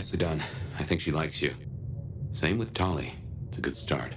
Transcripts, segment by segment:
Nicely done. I think she likes you. Same with Tolly. It's a good start.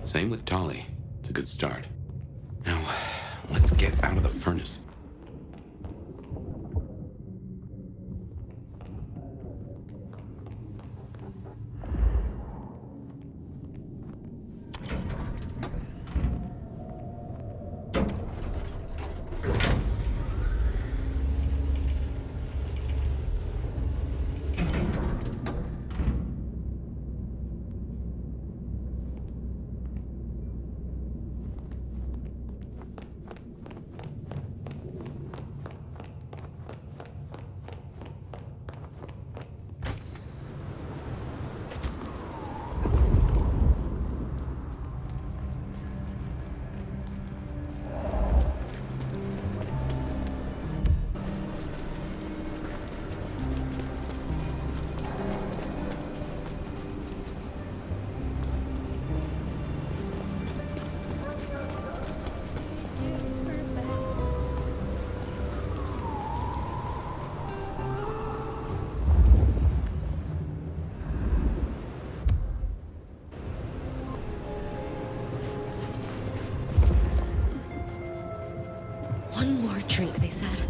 Same with Tolly. It's a good start. Now, let's get out of the furnace. One more drink, they said.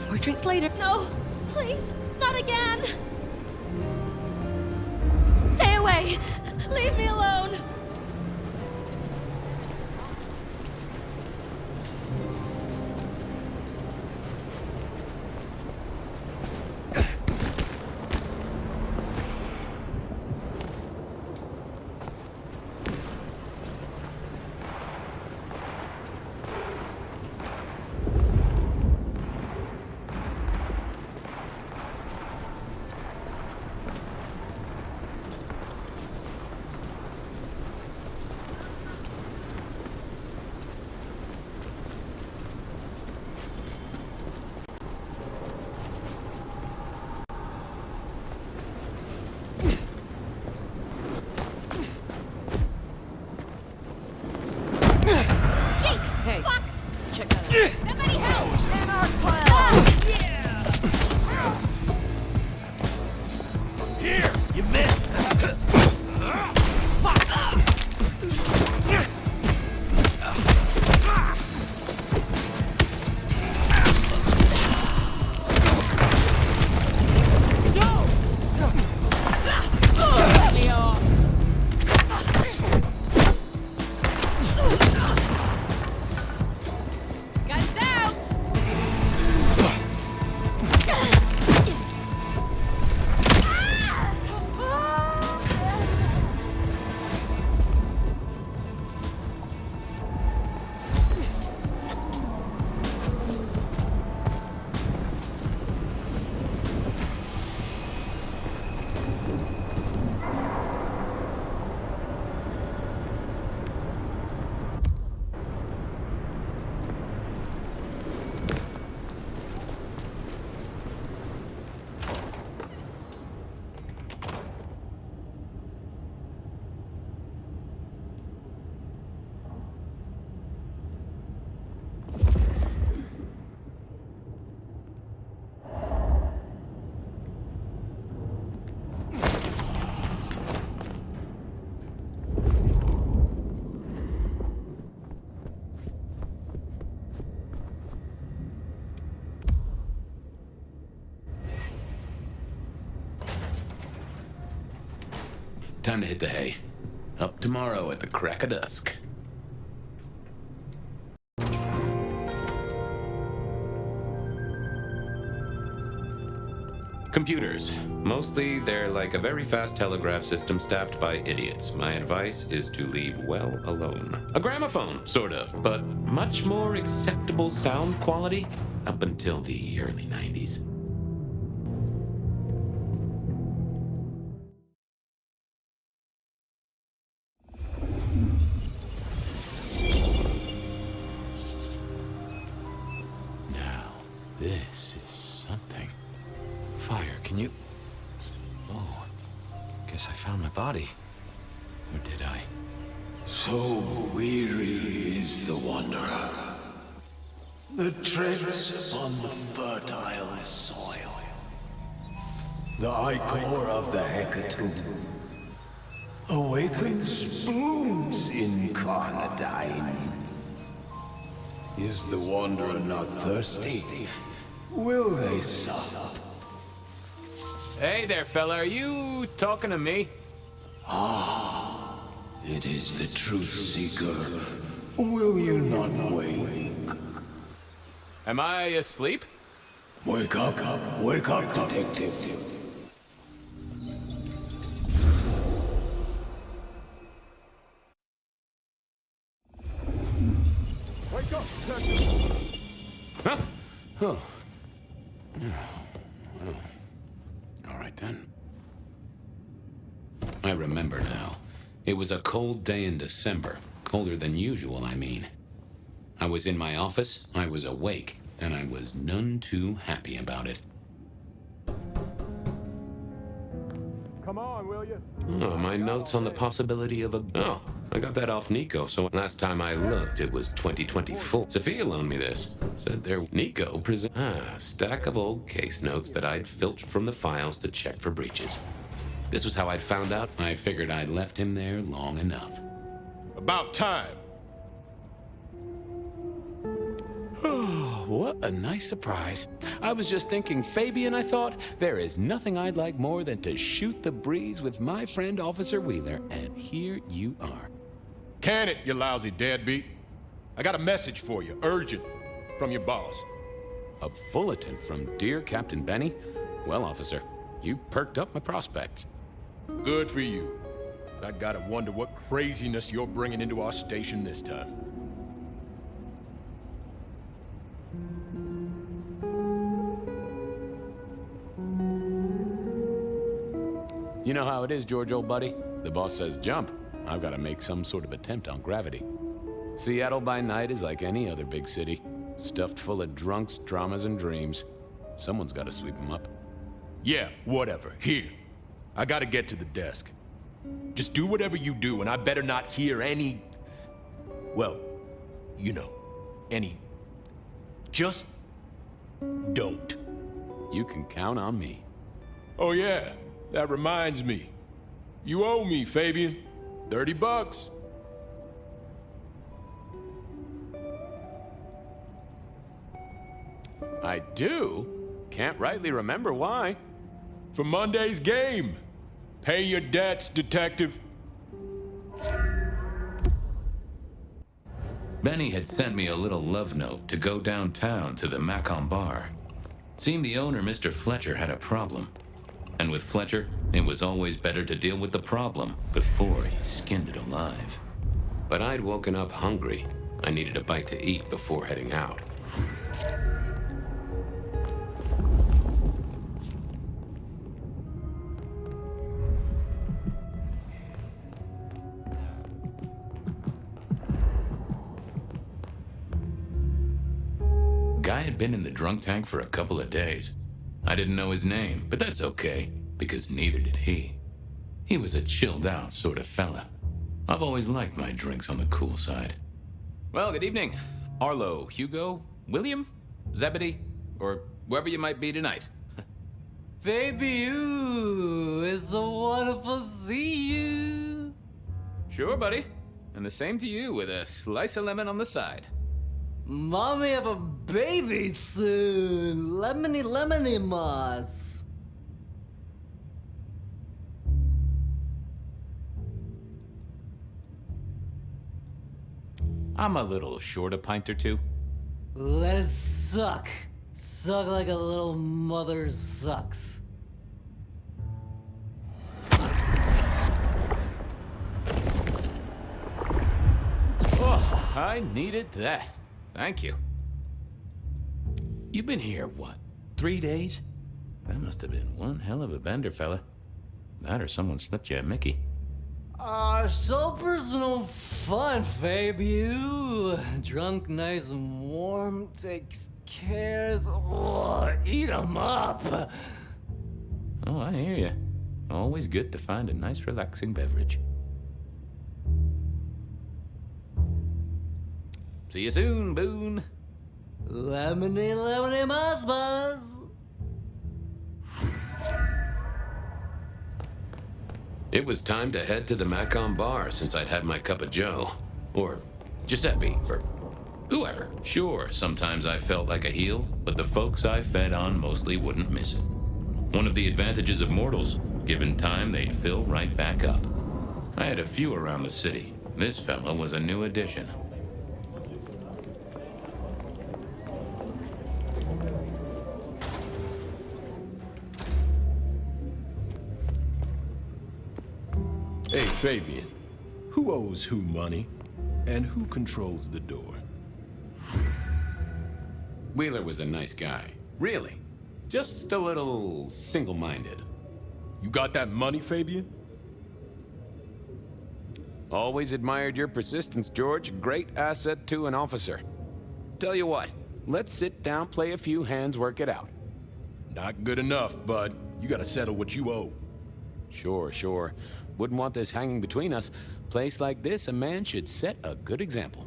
4 drinks later. No, please, not again. Stay away. Leave me alone. Hey, Fuck! check that out. Somebody help! Here, you missed. Guns out! Time to hit the hay. Up tomorrow at the crack of dusk. Computers. Mostly, they're like a very fast telegraph system staffed by idiots. My advice is to leave well alone. A gramophone, sort of, but much more acceptable sound quality. up until the early 90s. Now, this is something. Fire, can you... Oh, guess I found my body. Or did I? So weary is the wanderer that treads upon the fertile soil. The ichor of the hecatomb awakens blooms incarnadine. Is the wanderer not thirsty? Will they sup? Hey there, fella. Are you talking to me? It is the truth seeker. Will you not wake? Am I asleep? Wake up, detective. Wake up, detective! Huh? Oh. All right, then. I remember now. It was a cold day in December. Colder than usual, I mean. I was in my office, I was awake, and I was none too happy about it. Come on, will you? Oh, my notes on the possibility of a... Oh, I got that off Nico, so last time I looked, it was 2024. Sophia loaned me this. Said there, Nico present... stack of old case notes that I'd filched from the files to check for breaches. This was how I'd found out. I figured I'd left him there long enough. About time. What a nice surprise. I was just thinking, Fabian, I thought, there is nothing I'd like more than to shoot the breeze with my friend Officer Wheeler, and here you are. Can it, you lousy deadbeat? I got a message for you, urgent, from your boss. A bulletin from dear Captain Benny? Well, officer, you've perked up my prospects. Good for you. But I gotta wonder what craziness you're bringing into our station this time. You know how it is, George, old buddy? The boss says jump. I've got to make some sort of attempt on gravity. Seattle by night is like any other big city. Stuffed full of drunks, dramas, and dreams. Someone's got to sweep them up. Yeah, whatever. Here. I gotta get to the desk. Just do whatever you do, and I better not hear any... Well, you know, any... Just don't. You can count on me. Oh yeah, that reminds me. You owe me, Fabian. $30. I do? Can't rightly remember why. For Monday's game. Pay your debts, detective. Benny had sent me a little love note to go downtown to the Macon bar. Seemed the owner, Mr. Fletcher, had a problem. And with Fletcher, it was always better to deal with the problem before he skinned it alive. But I'd woken up hungry. I needed a bite to eat before heading out. Guy had been in the drunk tank for a couple of days. I didn't know his name, but that's okay, because neither did he. He was a chilled-out sort of fella. I've always liked my drinks on the cool side. Well, good evening. Arlo, Hugo, William, Zebedee, or whoever you might be tonight. Baby, you, it's so wonderful to see you. Sure, buddy. And the same to you with a slice of lemon on the side. Mommy have a baby soon. Lemony, lemony moss. I'm a little short a pint or two. Let it suck. Suck like a little mother sucks. Oh, I needed that. Thank you. You've been here, what, 3 days? That must have been one hell of a bender, fella. That or someone slipped you a Mickey. So personal fun, Fabian. Drunk, nice and warm, takes cares. Oh, eat 'em up. Oh, I hear you. Always good to find a nice, relaxing beverage. See you soon, Boone. Lemonade, lemonade, buzz, buzz. It was time to head to the Macon bar since I'd had my cup of joe. Or Giuseppe, or whoever. Sure, sometimes I felt like a heel, but the folks I fed on mostly wouldn't miss it. One of the advantages of mortals, given time, they'd fill right back up. I had a few around the city. This fella was a new addition. Hey, Fabian. Who owes who money? And who controls the door? Wheeler was a nice guy. Really. Just a little single-minded. You got that money, Fabian? Always admired your persistence, George. Great asset to an officer. Tell you what, let's sit down, play a few hands, work it out. Not good enough, bud. You gotta settle what you owe. Sure, sure. Wouldn't want this hanging between us. Place like this, a man should set a good example.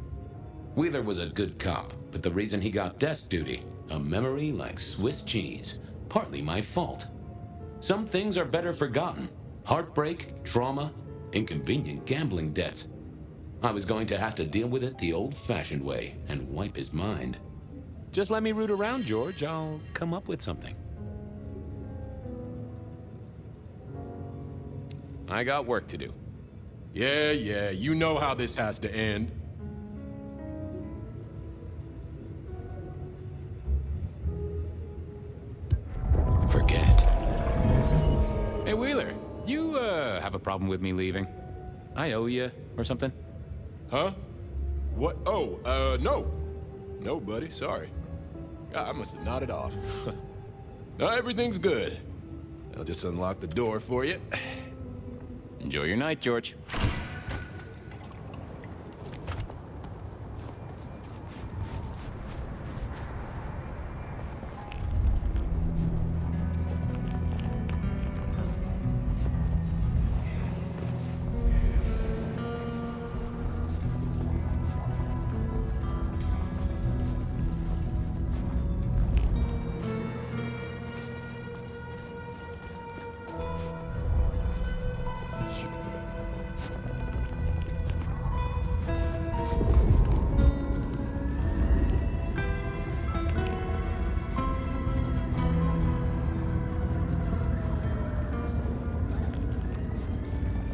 Wheeler was a good cop, but the reason he got desk duty, a memory like Swiss cheese. Partly my fault. Some things are better forgotten. Heartbreak, trauma, inconvenient gambling debts. I was going to have to deal with it the old-fashioned way and wipe his mind. Just let me root around, George. I'll come up with something. I got work to do. Yeah, you know how this has to end. Forget. Hey, Wheeler, you, have a problem with me leaving? I owe you, or something? Huh? What? Oh, no. No, buddy, sorry. I must have nodded off. No, everything's good. I'll just unlock the door for you. Enjoy your night, George.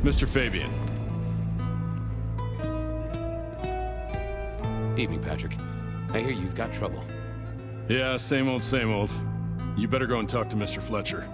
Mr. Fabian. Evening, Patrick. I hear you've got trouble. Yeah, same old, same old. You better go and talk to Mr. Fletcher.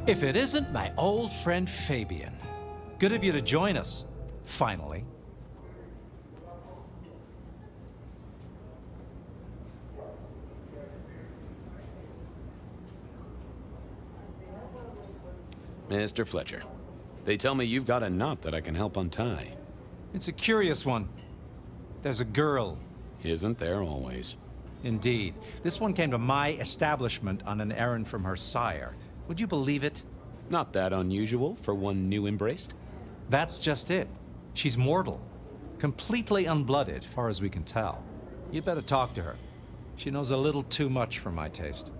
If it isn't my old friend Fabian. Good of you to join us, finally. Mr. Fletcher, they tell me you've got a knot that I can help untie. It's a curious one. There's a girl. Isn't there always? Indeed. This one came to my establishment on an errand from her sire. Would you believe it? Not that unusual for one new embraced. That's just it. She's mortal. Completely unblooded, far as we can tell. You'd better talk to her. She knows a little too much for my taste.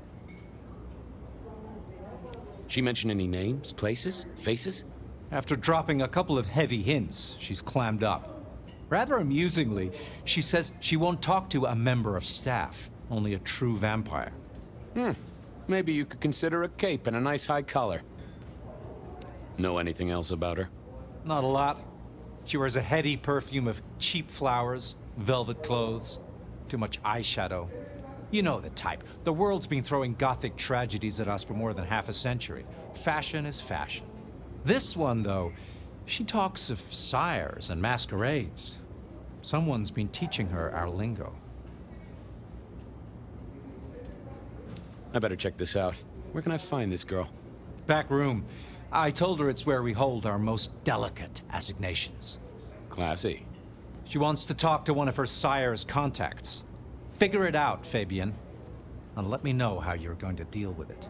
She mention any names, places, faces? After dropping a couple of heavy hints, she's clammed up. Rather amusingly, she says she won't talk to a member of staff, only a true vampire. Maybe you could consider a cape and a nice high collar. Know anything else about her? Not a lot. She wears a heady perfume of cheap flowers, velvet clothes, too much eyeshadow. You know the type. The world's been throwing gothic tragedies at us for more than half a century. Fashion is fashion. This one, though, she talks of sires and masquerades. Someone's been teaching her our lingo. I better check this out. Where can I find this girl? Back room. I told her it's where we hold our most delicate assignations. Classy. She wants to talk to one of her sire's contacts. Figure it out, Fabian, and let me know how you're going to deal with it.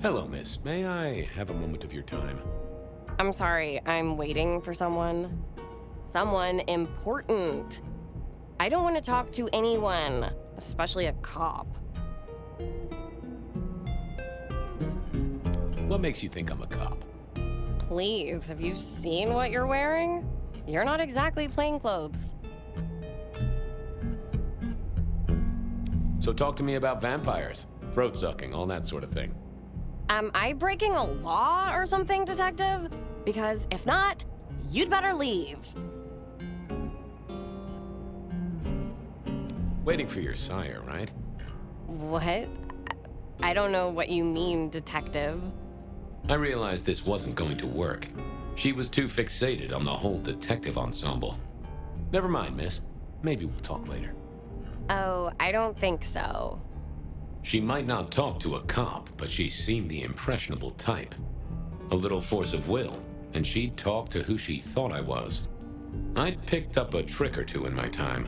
Hello, miss. May I have a moment of your time? I'm sorry, I'm waiting for someone. Someone important. I don't want to talk to anyone, especially a cop. What makes you think I'm a cop? Please, have you seen what you're wearing? You're not exactly plainclothes. So talk to me about vampires, throat sucking, all that sort of thing. Am I breaking a law or something, detective? Because if not, you'd better leave. Waiting for your sire, right? What? I don't know what you mean, detective. I realized this wasn't going to work. She was too fixated on the whole detective ensemble. Never mind, miss. Maybe we'll talk later. Oh, I don't think so. She might not talk to a cop, but she seemed the impressionable type. A little force of will, and she'd talk to who she thought I was. I'd picked up a trick or two in my time.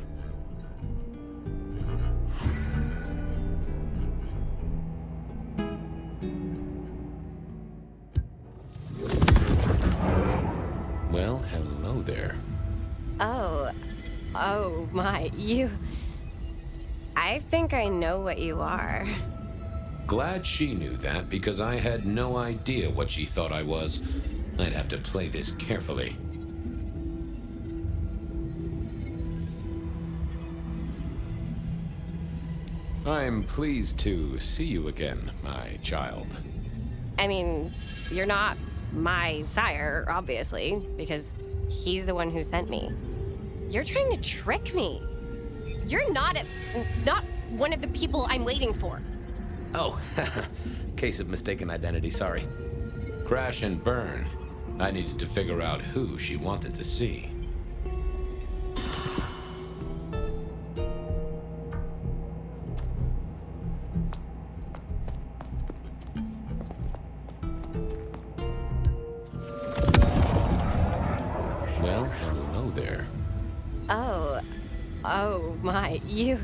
Well, hello there. Oh my, you... I think I know what you are. Glad she knew that, because I had no idea what she thought I was. I'd have to play this carefully. I'm pleased to see you again, my child. I mean, you're not my sire, obviously, because he's the one who sent me. You're trying to trick me. You're not one of the people I'm waiting for. Oh, case of mistaken identity, sorry. Crash and burn. I needed to figure out who she wanted to see. Well, hello there. Oh my, you...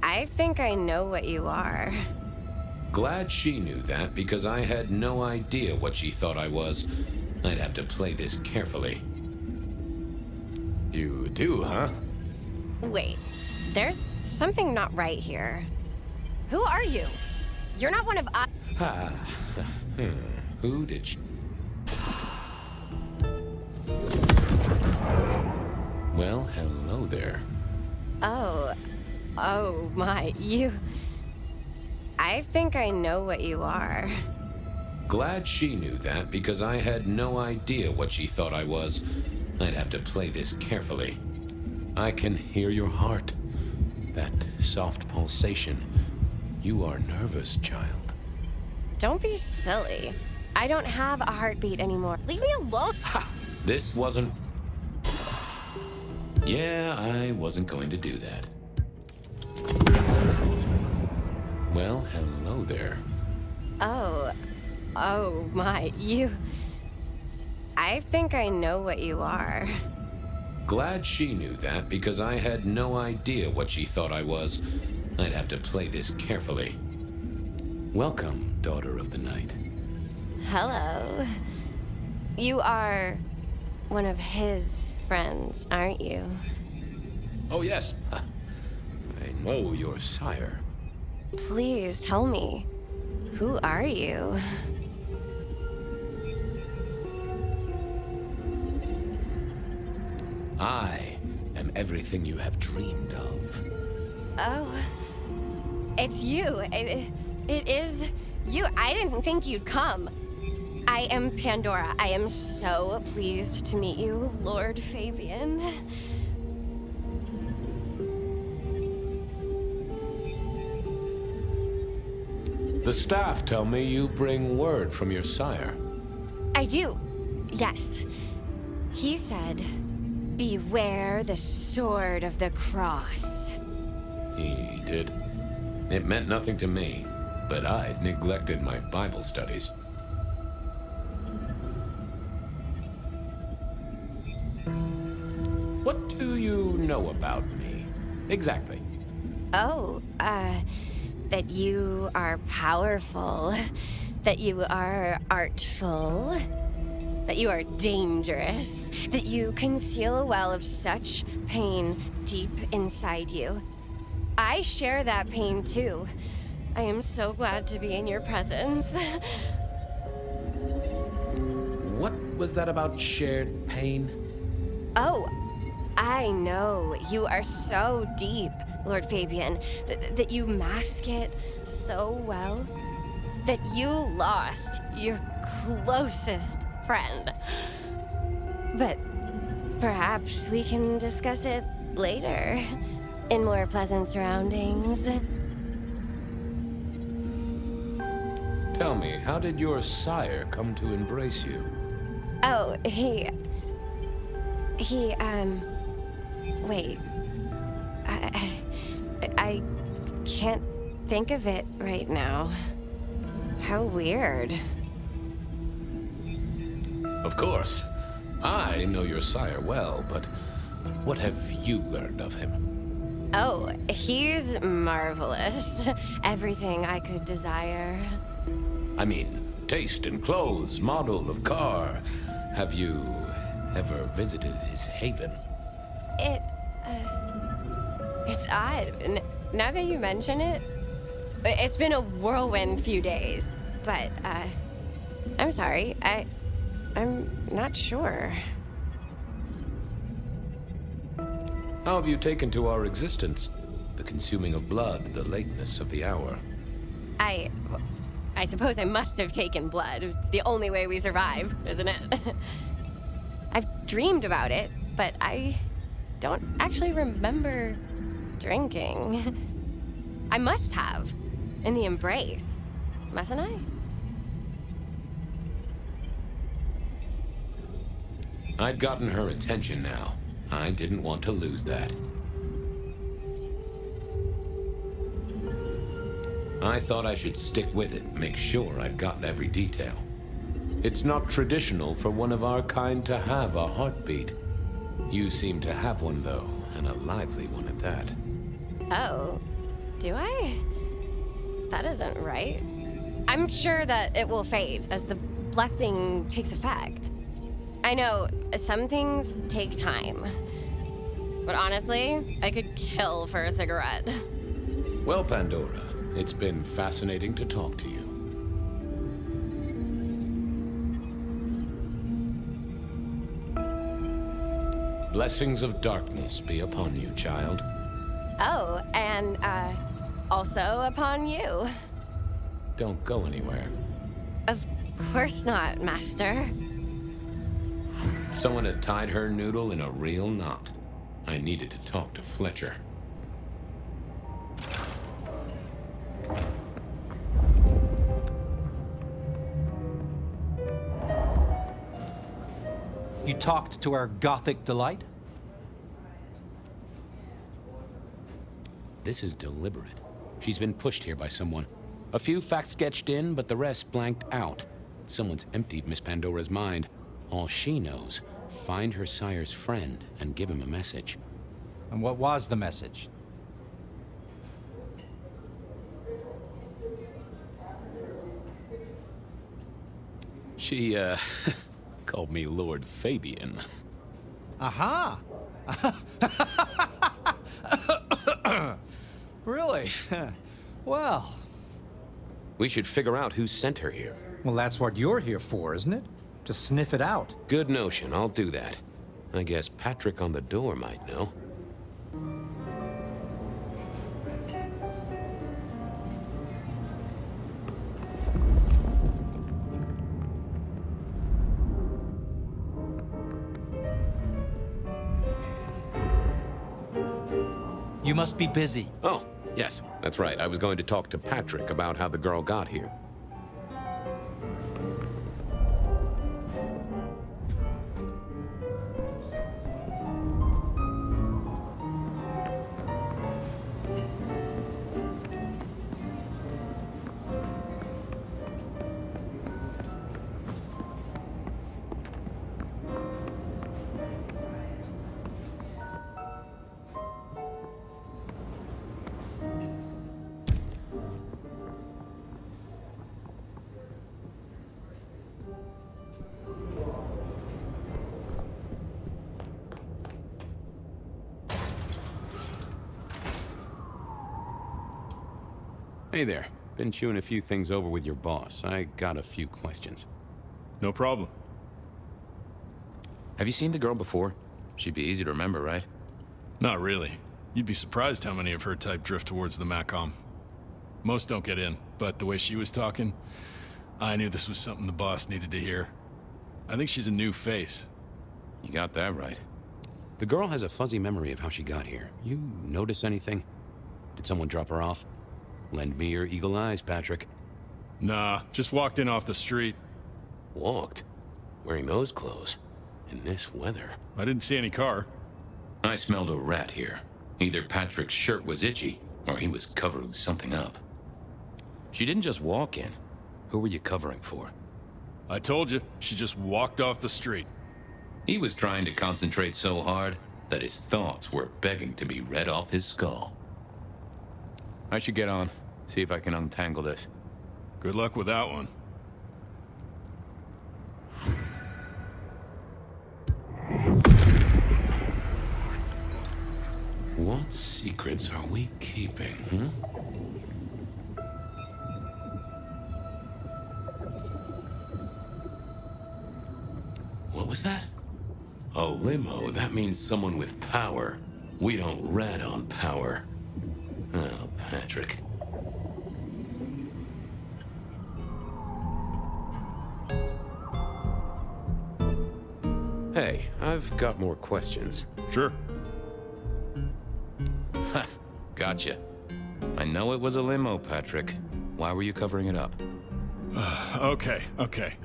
I think I know what you are. Glad she knew that, because I had no idea what she thought I was. I'd have to play this carefully. You do, huh? Wait, there's something not right here. Who are you? You're not one of us. Ha! Who did she... Well, hello there. Oh my, you... I think I know what you are. Glad she knew that, because I had no idea what she thought I was. I'd have to play this carefully. I can hear your heart. That soft pulsation. You are nervous, child. Don't be silly. I don't have a heartbeat anymore. Leave me alone. Ha! This wasn't... Yeah, I wasn't going to do that. Well, hello there. Oh my, you... I think I know what you are. Glad she knew that, because I had no idea what she thought I was. I'd have to play this carefully. Welcome, daughter of the night. Hello. You are one of his friends, aren't you? Oh, yes. I know your sire. Please tell me, who are you? I am everything you have dreamed of. Oh, it's you. It is you. I didn't think you'd come. I am Pandora. I am so pleased to meet you, Lord Fabian. The staff tell me you bring word from your sire. I do. Yes. He said, beware the sword of the cross. He did. It meant nothing to me, but I'd neglected my Bible studies. What do you know about me? Exactly. Oh, that you are powerful, that you are artful, that you are dangerous, that you conceal a well of such pain deep inside you. I share that pain too. I am so glad to be in your presence. What was that about shared pain? Oh, I know. You are so deep, Lord Fabian, that you mask it so well. That you lost your closest friend. But perhaps we can discuss it later, in more pleasant surroundings. Tell me, how did your sire come to embrace you? Oh, wait. I can't think of it right now. How weird. Of course. I know your sire well, but what have you learned of him? Oh, he's marvelous. Everything I could desire. I mean, taste in clothes, model of car. Have you ever visited his haven? It's odd. Now that you mention it, it's been a whirlwind few days. But, I'm sorry. I'm not sure. How have you taken to our existence? The consuming of blood, the lateness of the hour. I suppose I must have taken blood. It's the only way we survive, isn't it? I've dreamed about it, but I don't actually remember drinking. I must have. In the embrace. Mustn't I? I'd gotten her attention now. I didn't want to lose that. I thought I should stick with it, make sure I'd gotten every detail. It's not traditional for one of our kind to have a heartbeat. You seem to have one, though, and a lively one at that. Oh, do I? That isn't right. I'm sure that it will fade as the blessing takes effect. I know some things take time, but honestly, I could kill for a cigarette. Well, Pandora, it's been fascinating to talk to you. Blessings of darkness be upon you, child. Oh, and, also upon you. Don't go anywhere. Of course not, Master. Someone had tied her noodle in a real knot. I needed to talk to Fletcher. You talked to our Gothic delight? This is deliberate. She's been pushed here by someone. A few facts sketched in, but the rest blanked out. Someone's emptied Miss Pandora's mind. All she knows, find her sire's friend and give him a message. And what was the message? She, called me Lord Fabian. Aha! Really? Well. We should figure out who sent her here. Well, that's what you're here for, isn't it? To sniff it out. Good notion, I'll do that. I guess Patrick on the door might know. You must be busy. Oh, yes, that's right. I was going to talk to Patrick about how the girl got here. Hey there. Been chewing a few things over with your boss. I got a few questions. No problem. Have you seen the girl before? She'd be easy to remember, right? Not really. You'd be surprised how many of her type drift towards the Macom. Most don't get in, but the way she was talking, I knew this was something the boss needed to hear. I think she's a new face. You got that right. The girl has a fuzzy memory of how she got here. You notice anything? Did someone drop her off? Lend me your eagle eyes, Patrick. Nah, just walked in off the street. Walked? Wearing those clothes? In this weather? I didn't see any car. I smelled a rat here. Either Patrick's shirt was itchy, or he was covering something up. She didn't just walk in. Who were you covering for? I told you, she just walked off the street. He was trying to concentrate so hard that his thoughts were begging to be read off his skull. I should get on. See if I can untangle this. Good luck with that one. What secrets are we keeping, What was that? A limo. That means someone with power. We don't rat on power. Oh, Patrick. Hey, I've got more questions. Sure. Ha! Gotcha. I know it was a limo, Patrick. Why were you covering it up? Okay.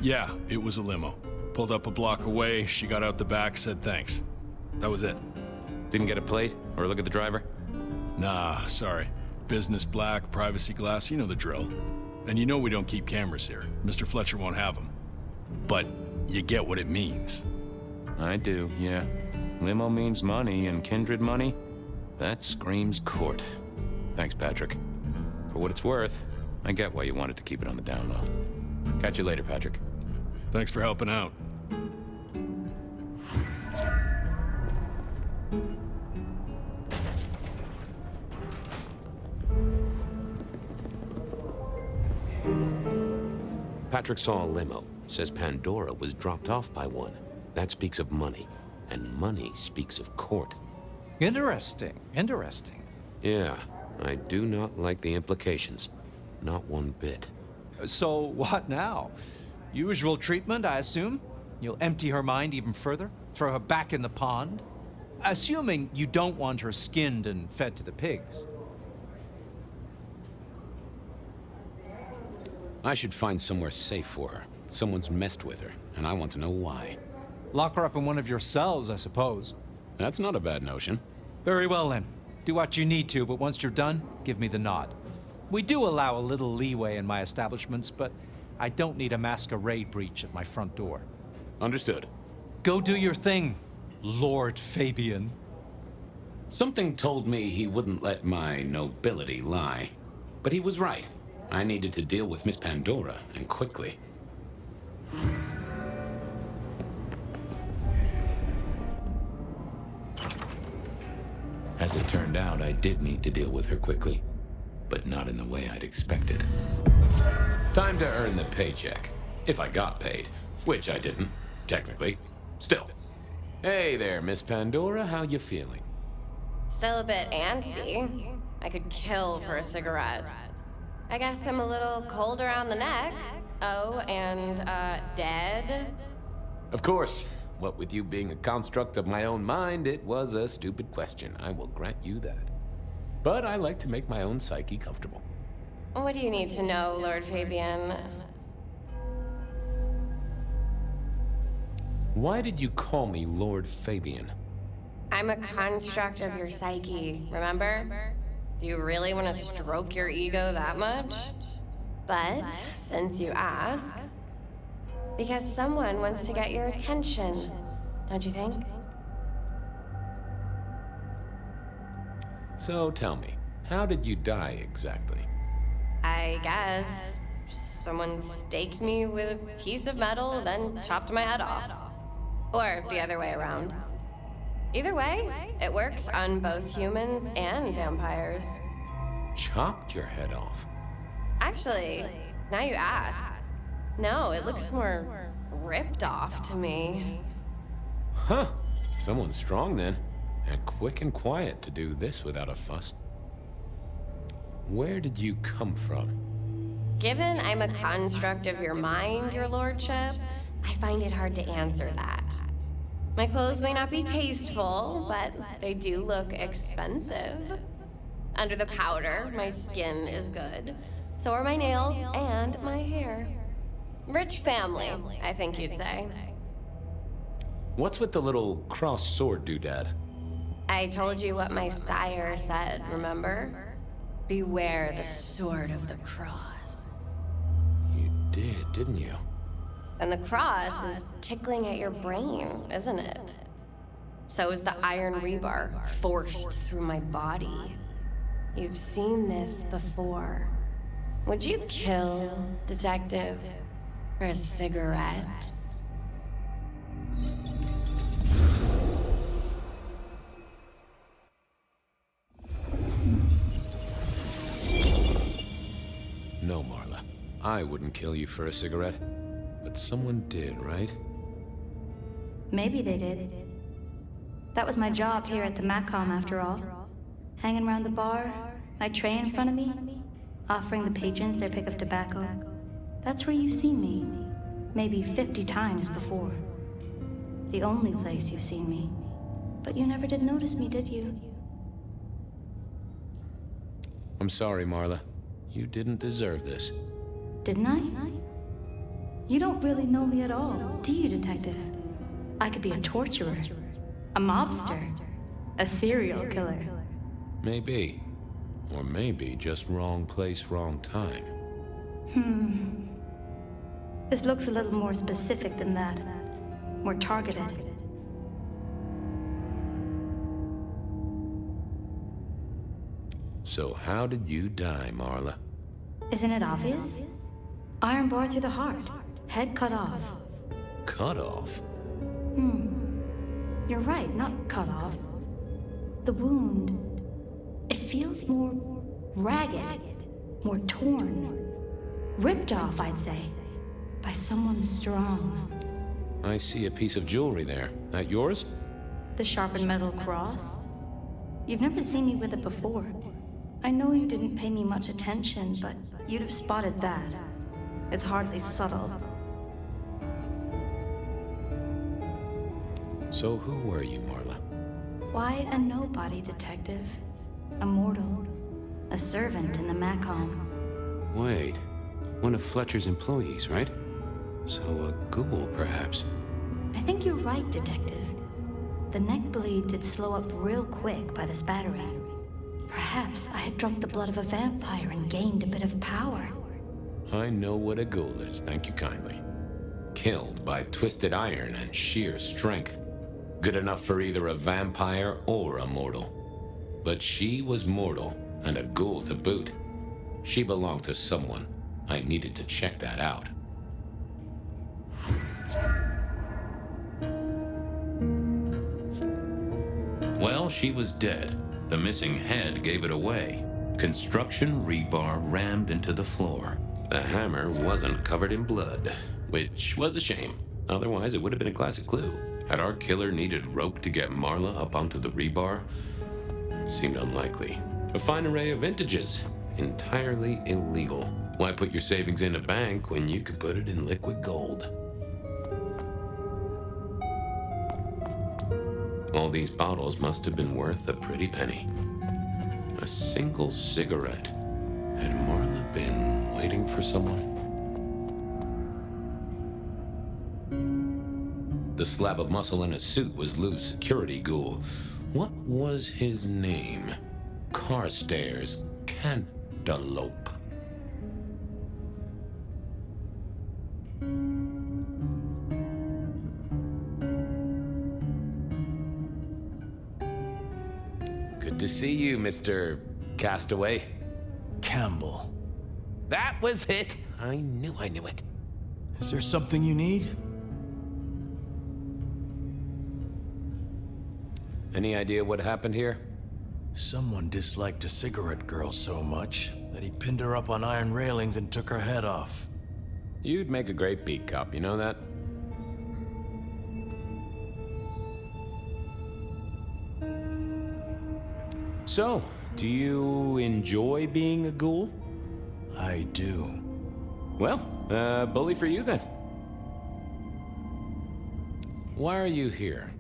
Yeah, it was a limo. Pulled up a block away, she got out the back, said thanks. That was it. Didn't get a plate or look at the driver? Nah, sorry. Business black, privacy glass, you know the drill. And you know we don't keep cameras here. Mr. Fletcher won't have them. But you get what it means. I do, yeah. Limo means money, and kindred money? That screams court. Thanks, Patrick. For what it's worth, I get why you wanted to keep it on the down low. Catch you later, Patrick. Thanks for helping out. Patrick saw a limo. Says Pandora was dropped off by one. That speaks of money. And money speaks of court. Interesting. Yeah, I do not like the implications. Not one bit. So what now? Usual treatment, I assume? You'll empty her mind even further? Throw her back in the pond? Assuming you don't want her skinned and fed to the pigs. I should find somewhere safe for her. Someone's messed with her, and I want to know why. Lock her up in one of your cells, I suppose. That's not a bad notion. Very well, then. Do what you need to, but once you're done, give me the nod. We do allow a little leeway in my establishments, but I don't need a masquerade breach at my front door. Understood. Go do your thing, Lord Fabian. Something told me he wouldn't let my nobility lie. But he was right. I needed to deal with Miss Pandora, and quickly. As it turned out, I did need to deal with her quickly, but not in the way I'd expected. Time to earn the paycheck. If I got paid. Which I didn't, technically. Still. Hey there, Miss Pandora. How you feeling? Still a bit antsy. I could kill for a cigarette. I guess I'm a little cold around the neck. Oh, and, dead? Of course. What with you being a construct of my own mind, it was a stupid question. I will grant you that. But I like to make my own psyche comfortable. What do you need to know, Lord Fabian? Why did you call me Lord Fabian? I'm a construct of your psyche, remember? Do you really want to stroke your ego that much? But, since you ask, because someone wants to get your attention, don't you think? So tell me, how did you die exactly? I guess someone staked me with a piece of metal, then chopped my head off. Or the other way around. Either way, it works on both humans and vampires. Chopped your head off? Actually, now you ask. No, it looks more ripped off to me. Huh. Someone strong then. And quick and quiet to do this without a fuss. Where did you come from? Given I'm a construct of your mind, your lordship, I find it hard to answer that. My clothes may not be tasteful, but they do look expensive. Under the powder, my skin is good. So are my nails and my hair. Rich family, I think you'd say. What's with the little cross sword doodad? I told you what my sire said, remember? Beware the sword of the cross. You did, didn't you? And the cross is tickling at your brain, isn't it? So is the iron rebar forced through my body. You've seen this before. Would you kill, detective, for a cigarette? No, Marla. I wouldn't kill you for a cigarette. But someone did, right? Maybe they did. That was my job here at the Macom, after all. Hanging around the bar, my tray in front of me, offering the patrons their pick of tobacco. That's where you've seen me. Maybe 50 times before. The only place you've seen me. But you never did notice me, did you? I'm sorry, Marla. You didn't deserve this. Didn't I? You don't really know me at all, do you, detective? I could be a torturer, a mobster, a serial killer. Maybe. Or maybe just wrong place, wrong time. This looks a little more specific than that. More targeted. So how did you die, Marla? Isn't it obvious? Iron bar through the heart. Head cut off. Cut off? You're right, not cut off. The wound, it feels more ragged, more torn. Ripped off, I'd say, by someone strong. I see a piece of jewelry there. That yours? The sharpened metal cross? You've never seen me with it before. I know you didn't pay me much attention, but you'd have spotted that. It's hardly subtle. So who were you, Marla? Why a nobody, detective? A mortal. A servant in the Macom. Wait. One of Fletcher's employees, right? So a ghoul, perhaps. I think you're right, detective. The neck bleed did slow up real quick by the spattering. Perhaps I had drunk the blood of a vampire and gained a bit of power. I know what a ghoul is, thank you kindly. Killed by twisted iron and sheer strength. Good enough for either a vampire or a mortal. But she was mortal, and a ghoul to boot. She belonged to someone. I needed to check that out. Well, she was dead. The missing head gave it away. Construction rebar rammed into the floor. The hammer wasn't covered in blood, which was a shame. Otherwise, it would have been a classic clue. Had our killer needed rope to get Marla up onto the rebar? Seemed unlikely. A fine array of vintages. Entirely illegal. Why put your savings in a bank when you could put it in liquid gold? All these bottles must have been worth a pretty penny. A single cigarette. Had Marla been waiting for someone? The slab of muscle in his suit was Lou's security ghoul. What was his name? Carstairs Cantaloupe. Good to see you, Mr. Castaway. Campbell. That was it. I knew it. Is there something you need? Any idea what happened here? Someone disliked a cigarette girl so much that he pinned her up on iron railings and took her head off. You'd make a great beat cop, you know that? So, do you enjoy being a ghoul? I do. Well, bully for you then. Why are you here?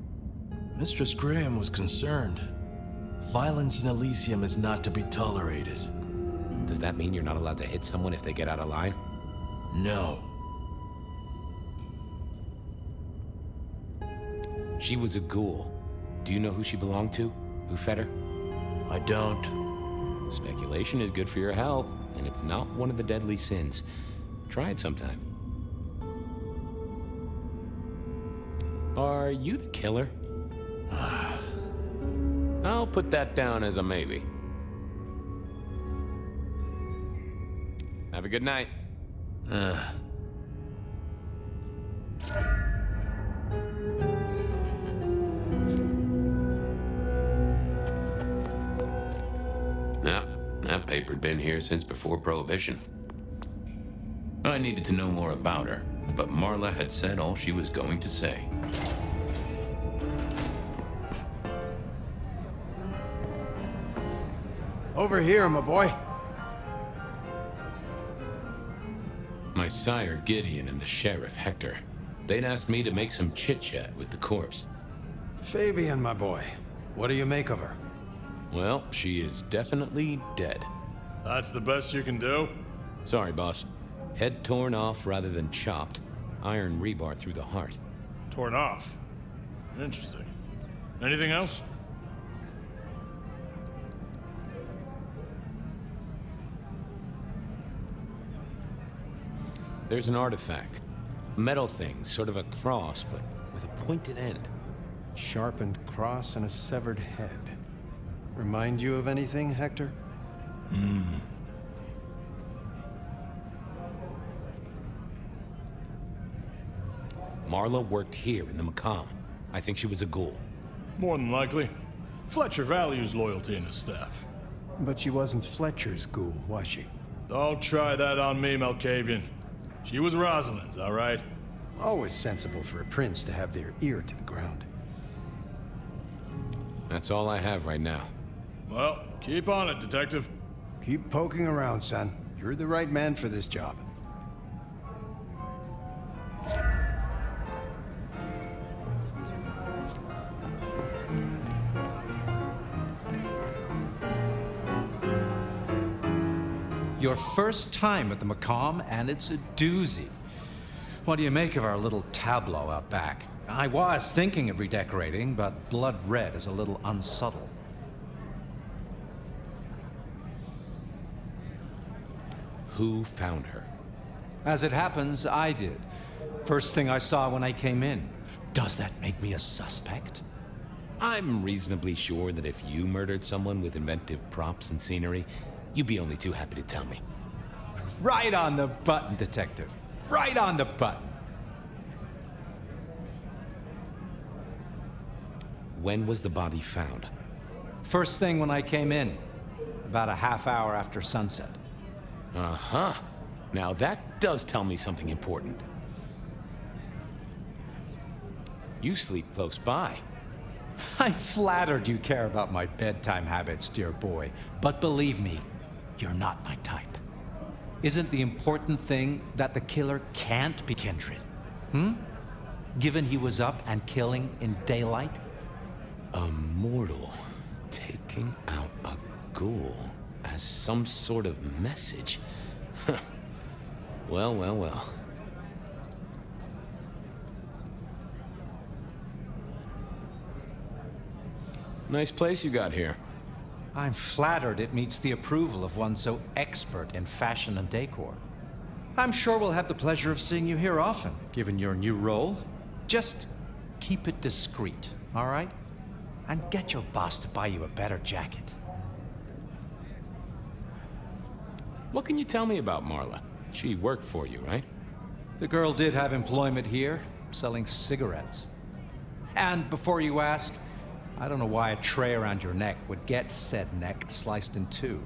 Mistress Graham was concerned. Violence in Elysium is not to be tolerated. Does that mean you're not allowed to hit someone if they get out of line? No. She was a ghoul. Do you know who she belonged to? Who fed her? I don't. Speculation is good for your health, and it's not one of the deadly sins. Try it sometime. Are you the killer? I'll put that down as a maybe. Have a good night. Now, that paper'd been here since before Prohibition. I needed to know more about her, but Marla had said all she was going to say. Over here, my boy. My sire Gideon and the sheriff Hector. They'd asked me to make some chit-chat with the corpse. Fabian, my boy. What do you make of her? Well, she is definitely dead. That's the best you can do? Sorry, boss. Head torn off rather than chopped. Iron rebar through the heart. Torn off. Interesting. Anything else? There's an artifact. Metal thing, sort of a cross, but with a pointed end. Sharpened cross and a severed head. Remind you of anything, Hector? Marla worked here in the Macomb. I think she was a ghoul. More than likely. Fletcher values loyalty in his staff. But she wasn't Fletcher's ghoul, was she? Don't try that on me, Malkavian. She was Rosalind's, all right? Always sensible for a prince to have their ear to the ground. That's all I have right now. Well, keep on it, Detective. Keep poking around, son. You're the right man for this job. Your first time at the Macomb, and it's a doozy. What do you make of our little tableau out back? I was thinking of redecorating, but blood red is a little unsubtle. Who found her? As it happens, I did. First thing I saw when I came in. Does that make me a suspect? I'm reasonably sure that if you murdered someone with inventive props and scenery, you'd be only too happy to tell me. Right on the button, Detective. Right on the button. When was the body found? First thing when I came in. About a half hour after sunset. Uh-huh. Now that does tell me something important. You sleep close by. I'm flattered you care about my bedtime habits, dear boy. But believe me, you're not my type. Isn't the important thing that the killer can't be Kindred? Given he was up and killing in daylight? A mortal taking out a ghoul as some sort of message. Huh. Well, well, well. Nice place you got here. I'm flattered it meets the approval of one so expert in fashion and decor. I'm sure we'll have the pleasure of seeing you here often, given your new role. Just keep it discreet, all right? And get your boss to buy you a better jacket. What can you tell me about Marla? She worked for you, right? The girl did have employment here, selling cigarettes. And before you ask, I don't know why a tray around your neck would get said neck sliced in two.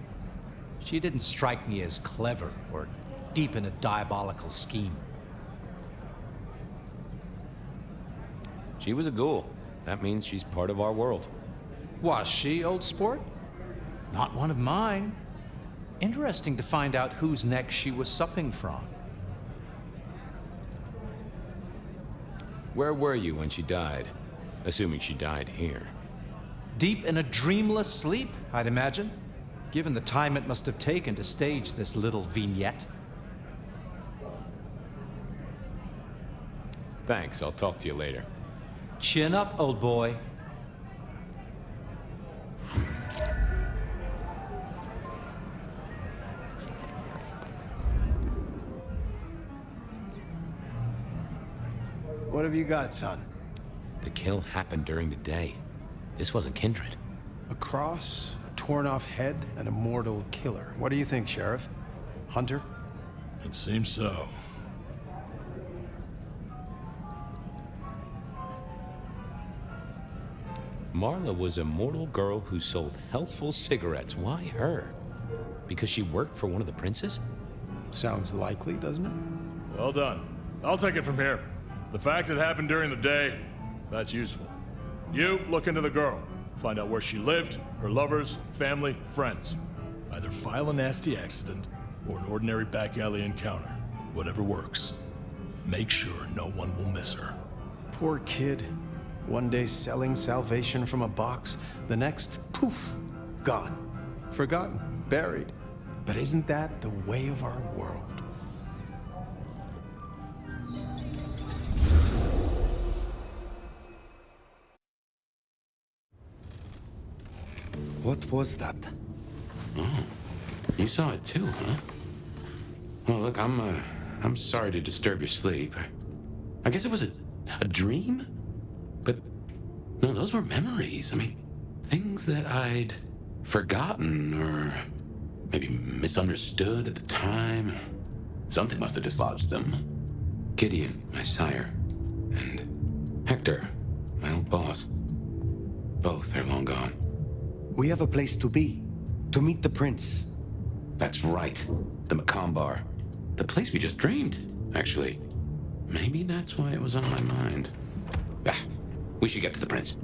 She didn't strike me as clever or deep in a diabolical scheme. She was a ghoul. That means she's part of our world. Was she, old sport? Not one of mine. Interesting to find out whose neck she was supping from. Where were you when she died? Assuming she died here. Deep in a dreamless sleep, I'd imagine, given the time it must have taken to stage this little vignette. Thanks, I'll talk to you later. Chin up, old boy. What have you got, son? The kill happened during the day. This wasn't Kindred. A cross, a torn-off head, and a mortal killer. What do you think, Sheriff? Hunter? It seems so. Marla was a mortal girl who sold healthful cigarettes. Why her? Because she worked for one of the princes? Sounds likely, doesn't it? Well done. I'll take it from here. The fact it happened during the day, that's useful. You look into the girl. Find out where she lived, her lovers, family, friends. Either file a nasty accident or an ordinary back alley encounter. Whatever works. Make sure no one will miss her. Poor kid. One day selling salvation from a box, the next, poof, gone. Forgotten, buried. But isn't that the way of our world? What was that? Oh, you saw it too, huh? Well, look, I'm sorry to disturb your sleep. I guess it was a dream? But, no, those were memories. I mean, things that I'd forgotten or maybe misunderstood at the time. Something must have dislodged them. Gideon, my sire, and Hector, my old boss. Both are long gone. We have a place to be. To meet the prince. That's right. The Macomb. The place we just dreamed, actually. Maybe that's why it was on my mind. Ah, we should get to the prince.